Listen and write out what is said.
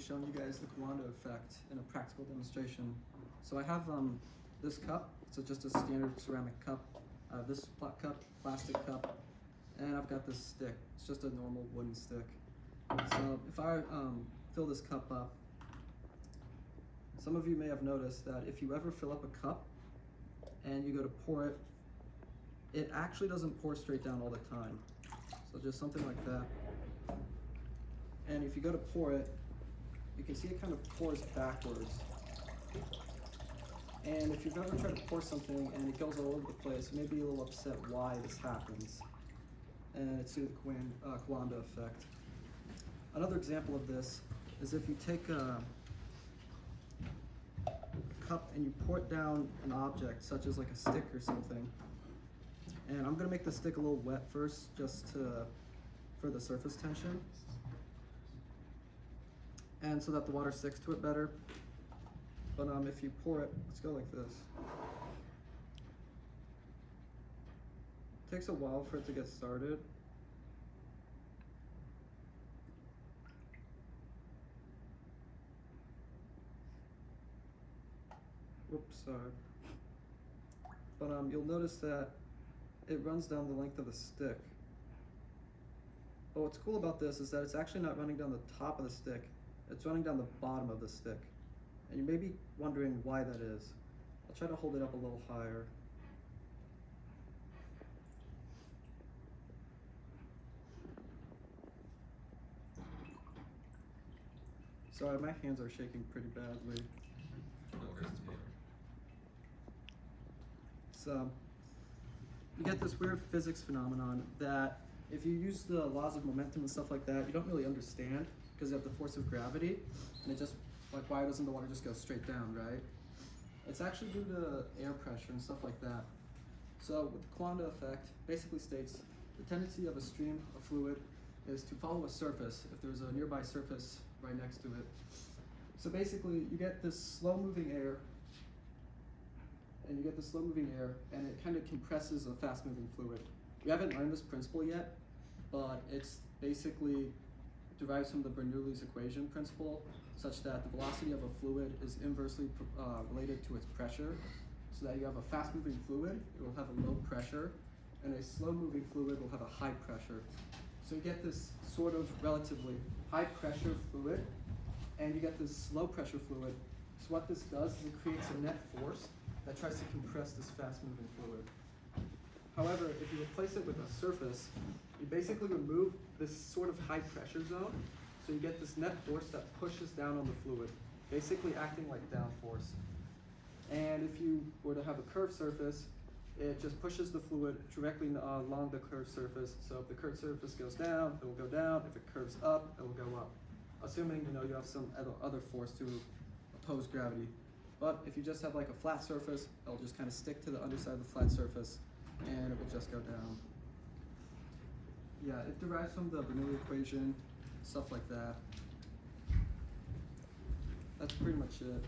showing you guys the Coanda effect in a practical demonstration. So I have this cup, so just a standard ceramic cup, this cup, plastic cup, and I've got this stick. It's just a normal wooden stick. So if I fill this cup up, some of you may have noticed that if you ever fill up a cup and you go to pour it, it actually doesn't pour straight down all the time. So just something like that. And if you go to pour it, you can see it kind of pours backwards. And if you've ever tried to pour something and it goes all over the place, you may be a little upset why this happens. And it's due to the Coanda effect. Another example of this is if you take a cup and you pour it down an object, such as like a stick or something. And I'm gonna make the stick a little wet first, just for the surface tension. And so that the water sticks to it better. But if you pour it, let's go like this. It takes a while for it to get started. Whoops, sorry. But you'll notice that it runs down the length of the stick. But what's cool about this is that it's actually not running down the top of the stick. It's running down the bottom of the stick. And you may be wondering why that is. I'll try to hold it up a little higher. Sorry, my hands are shaking pretty badly. So, you get this weird physics phenomenon that if you use the laws of momentum and stuff like that, you don't really understand because you have the force of gravity, and it just, like, why doesn't the water just go straight down, right? It's actually due to air pressure and stuff like that. So with the Coanda effect, basically states the tendency of a stream of fluid is to follow a surface if there's a nearby surface right next to it. So basically, you get this slow-moving air, and it kind of compresses a fast-moving fluid. We haven't learned this principle yet, but it's basically derives from the Bernoulli's equation principle, such that the velocity of a fluid is inversely related to its pressure, so that you have a fast-moving fluid, it will have a low pressure, and a slow-moving fluid will have a high pressure. So you get this sort of relatively high-pressure fluid, and you get this low-pressure fluid. So what this does is it creates a net force that tries to compress this fast-moving fluid. However, if you replace it with a surface, you basically remove this sort of high-pressure zone, so you get this net force that pushes down on the fluid, basically acting like downforce. And if you were to have a curved surface, it just pushes the fluid directly along the curved surface. So if the curved surface goes down, it will go down. If it curves up, it will go up, assuming you have some other force to oppose gravity. But if you just have like a flat surface, it'll just kind of stick to the underside of the flat surface, and it will just go down. Yeah, it derives from the Bernoulli equation, stuff like that. That's pretty much it.